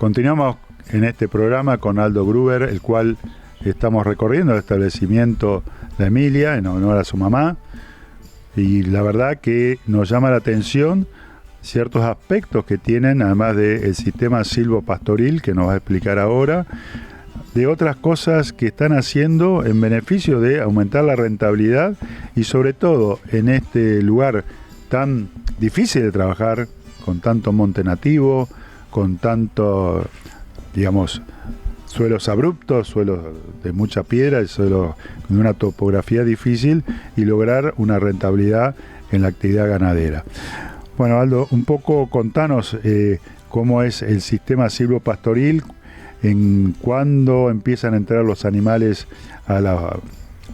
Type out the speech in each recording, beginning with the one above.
Continuamos en este programa con Aldo Gruber, el cual estamos recorriendo el establecimiento de Emilia en honor a su mamá, y la verdad que nos llama la atención ciertos aspectos que tienen, además del sistema silvopastoril que nos va a explicar ahora, de otras cosas que están haciendo en beneficio de aumentar la rentabilidad y sobre todo en este lugar tan difícil de trabajar, con tanto monte nativo, con tanto, digamos, suelos abruptos, suelos de mucha piedra, suelos de una topografía difícil, y lograr una rentabilidad en la actividad ganadera. Bueno, Aldo, un poco contanos cómo es el sistema silvopastoril, en cuándo empiezan a entrar los animales a las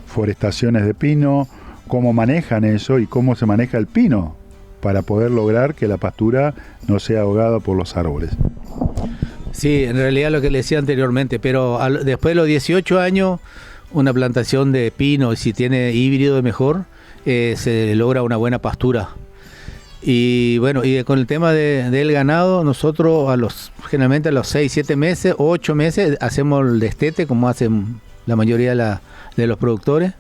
forestaciones de pino, cómo manejan eso y cómo se maneja el pino para poder lograr que la pastura no sea ahogada por los árboles. Sí, en realidad lo que le decía anteriormente, pero después de los 18 años, una plantación de pino, y si tiene híbrido mejor, se logra una buena pastura. Y bueno, y con el tema del ganado, nosotros generalmente a los 6, 7 meses, 8 meses, hacemos el destete, como hacen la mayoría de los productores.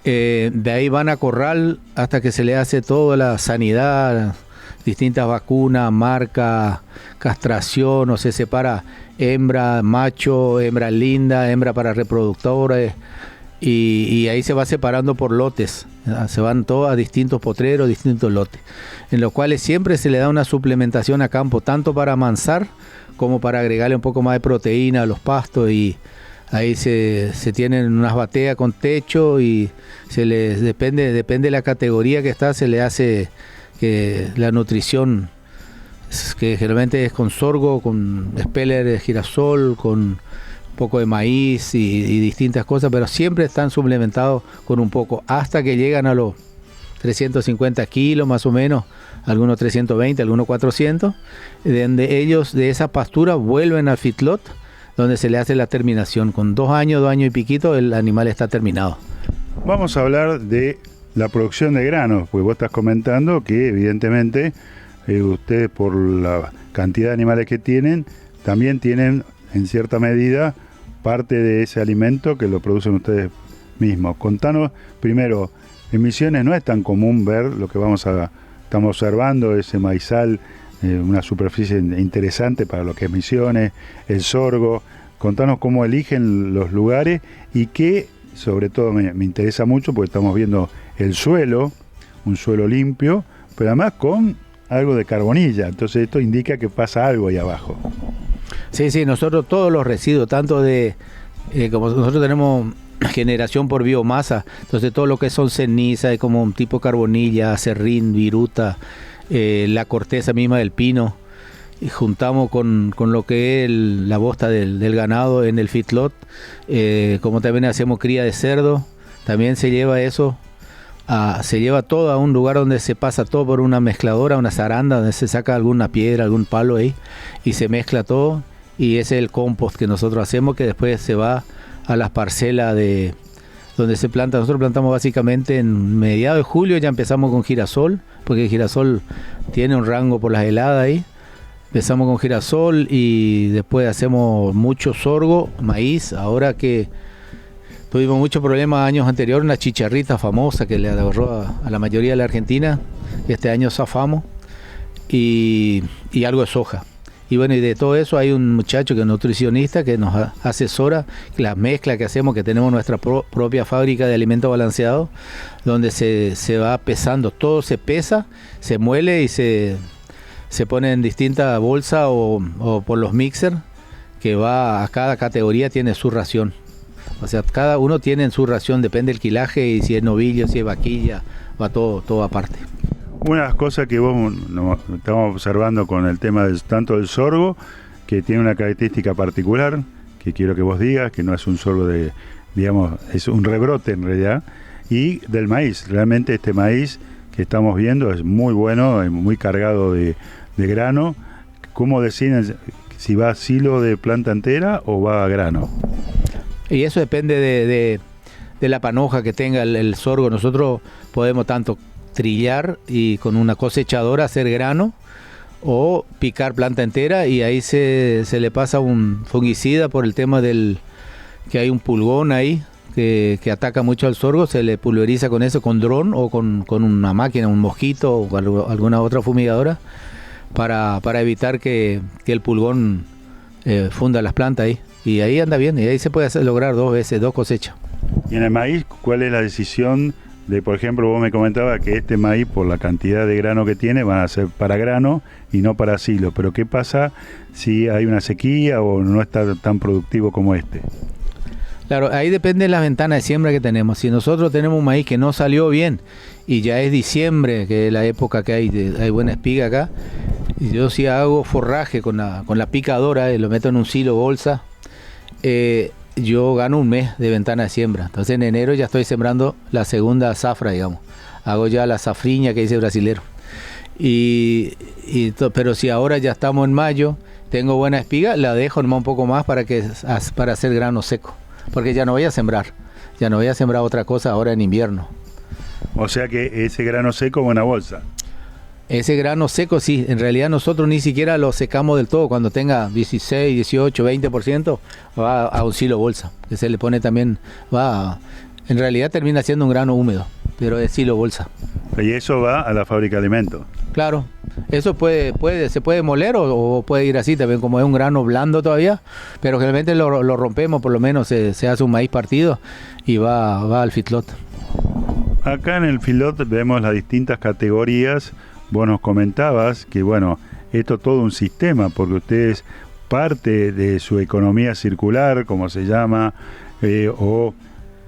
De ahí van a corral hasta que se le hace toda la sanidad, distintas vacunas, marca, castración, o se separa hembra, macho, hembra linda, hembra para reproductores, y ahí se va separando por lotes, se van todos a distintos potreros, distintos lotes, en los cuales siempre se le da una suplementación a campo, tanto para amansar como para agregarle un poco más de proteína a los pastos, y ahí se tienen unas bateas con techo, y se les depende de la categoría que está, se le hace que la nutrición, que generalmente es con sorgo, con speller de girasol, con un poco de maíz y distintas cosas, pero siempre están suplementados con un poco, hasta que llegan a los 350 kilos más o menos, algunos 320, algunos 400, donde ellos de esa pastura vuelven al feedlot, donde se le hace la terminación. Con 2 años y piquito, el animal está terminado. Vamos a hablar de la producción de granos, pues vos estás comentando que evidentemente ustedes, por la cantidad de animales que tienen, también tienen en cierta medida parte de ese alimento que lo producen ustedes mismos. Contanos primero, en Misiones no es tan común ver lo que estamos observando, ese maizal, una superficie interesante para lo que es Misiones, el sorgo. Contanos cómo eligen los lugares y qué, sobre todo me interesa mucho porque estamos viendo el suelo, un suelo limpio, pero además con algo de carbonilla, entonces esto indica que pasa algo ahí abajo. Sí, nosotros todos los residuos, tanto como nosotros tenemos generación por biomasa, entonces todo lo que son cenizas, como un tipo carbonilla, serrín, viruta, la corteza misma del pino, y juntamos con lo que es la bosta del ganado en el feedlot, como también hacemos cría de cerdo, también se lleva eso, se lleva todo a un lugar donde se pasa todo por una mezcladora, una zaranda, donde se saca alguna piedra, algún palo ahí, y se mezcla todo, y ese es el compost que nosotros hacemos, que después se va a las parcelas donde se planta. Nosotros plantamos básicamente en mediados de julio, ya empezamos con girasol, porque el girasol tiene un rango por las heladas ahí. Empezamos con girasol y después hacemos mucho sorgo, maíz. Ahora que tuvimos muchos problemas años anteriores, una chicharrita famosa que le agarró a la mayoría de la Argentina, este año zafamos, y algo de soja. Y bueno, y de todo eso hay un muchacho que es nutricionista que nos asesora, la mezcla que hacemos, que tenemos nuestra propia fábrica de alimentos balanceados, donde se va pesando, todo se pesa, se muele y se pone en distintas bolsas o por los mixer, que va a cada categoría, tiene su ración. O sea, cada uno tiene en su ración, depende del quilaje, y si es novillo, si es vaquilla, va todo aparte. Una de las cosas que vos estamos observando con el tema tanto del sorgo, que tiene una característica particular, que quiero que vos digas, que no es un sorgo digamos, es un rebrote en realidad, y del maíz. Realmente este maíz que estamos viendo es muy bueno, muy cargado de grano. ¿Cómo deciden si va a silo de planta entera o va a grano? Y eso depende de la panoja que tenga el sorgo. Nosotros podemos tanto trillar y con una cosechadora hacer grano, o picar planta entera y ahí se le pasa un fungicida por el tema que hay un pulgón ahí que ataca mucho al sorgo, se le pulveriza con eso, con dron o con una máquina, un mosquito o alguna otra fumigadora para evitar que el pulgón funda las plantas ahí. Y ahí anda bien, y ahí se puede lograr 2 veces, 2 cosechas. Y en el maíz, ¿cuál es la decisión de, por ejemplo, vos me comentabas que este maíz, por la cantidad de grano que tiene, van a ser para grano y no para silo? Pero ¿qué pasa si hay una sequía o no está tan productivo como este? Claro, ahí depende de la ventana de siembra que tenemos. Si nosotros tenemos un maíz que no salió bien y ya es diciembre, que es la época que hay buena espiga acá, y yo sí hago forraje con la picadora, lo meto en un silo bolsa, yo gano un mes de ventana de siembra. Entonces en enero ya estoy sembrando la segunda zafra, digamos. Hago ya la zafriña que dice brasilero. Pero si ahora ya estamos en mayo, tengo buena espiga, la dejo nomás un poco más para hacer grano seco. Porque ya no voy a sembrar otra cosa ahora en invierno. O sea que ese grano seco, buena bolsa. Ese grano seco, sí, en realidad nosotros ni siquiera lo secamos del todo. Cuando tenga 16, 18, 20%, va a un silo bolsa, que se le pone también, en realidad termina siendo un grano húmedo, pero es silo bolsa. Y eso va a la fábrica de alimentos. Claro, eso se puede moler o puede ir así también, como es un grano blando todavía, pero generalmente lo rompemos, por lo menos se hace un maíz partido y va al feedlot. Acá en el feedlot vemos las distintas categorías. Vos nos comentabas que, bueno, esto es todo un sistema, porque ustedes parte de su economía circular, como se llama, o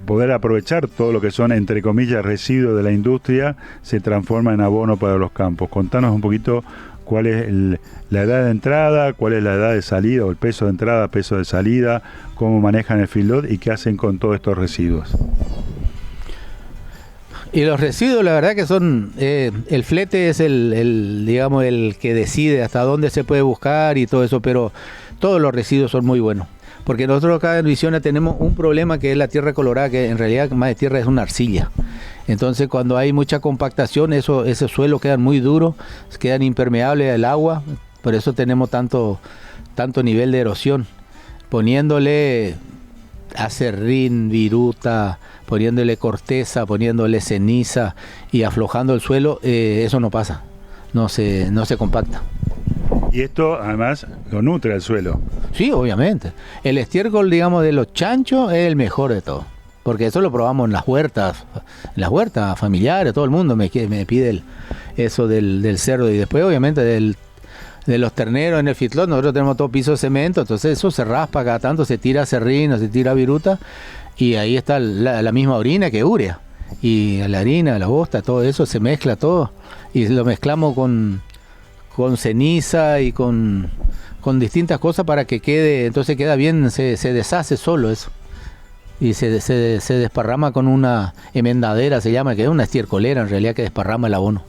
poder aprovechar todo lo que son, entre comillas, residuos de la industria, se transforma en abono para los campos. Contanos un poquito cuál es la edad de entrada, cuál es la edad de salida, o el peso de entrada, peso de salida, cómo manejan el feedlot y qué hacen con todos estos residuos. Y los residuos, la verdad que son, el flete es digamos, el que decide hasta dónde se puede buscar y todo eso, pero todos los residuos son muy buenos. Porque nosotros acá en Visiona tenemos un problema que es la tierra colorada, que en realidad más de tierra es una arcilla. Entonces cuando hay mucha compactación, esos suelos quedan muy duros, quedan impermeables al agua, por eso tenemos tanto nivel de erosión. Poniéndole acerrín, viruta, poniéndole corteza, poniéndole ceniza y aflojando el suelo, eso no pasa, no se compacta. Y esto además lo nutre el suelo. Sí, obviamente. El estiércol, digamos, de los chanchos es el mejor de todo, porque eso lo probamos en las huertas familiares, todo el mundo me pide eso del cerdo, y después obviamente de los terneros en el feedlot. Nosotros tenemos todo piso de cemento, entonces eso se raspa cada tanto, se tira serrín, se tira viruta, y ahí está la misma orina que urea, y la harina, la bosta, todo eso se mezcla todo, y lo mezclamos con ceniza y con distintas cosas para que quede, entonces queda bien, se deshace solo eso, y se desparrama con una emendadera, se llama, que es una estiercolera en realidad, que desparrama el abono.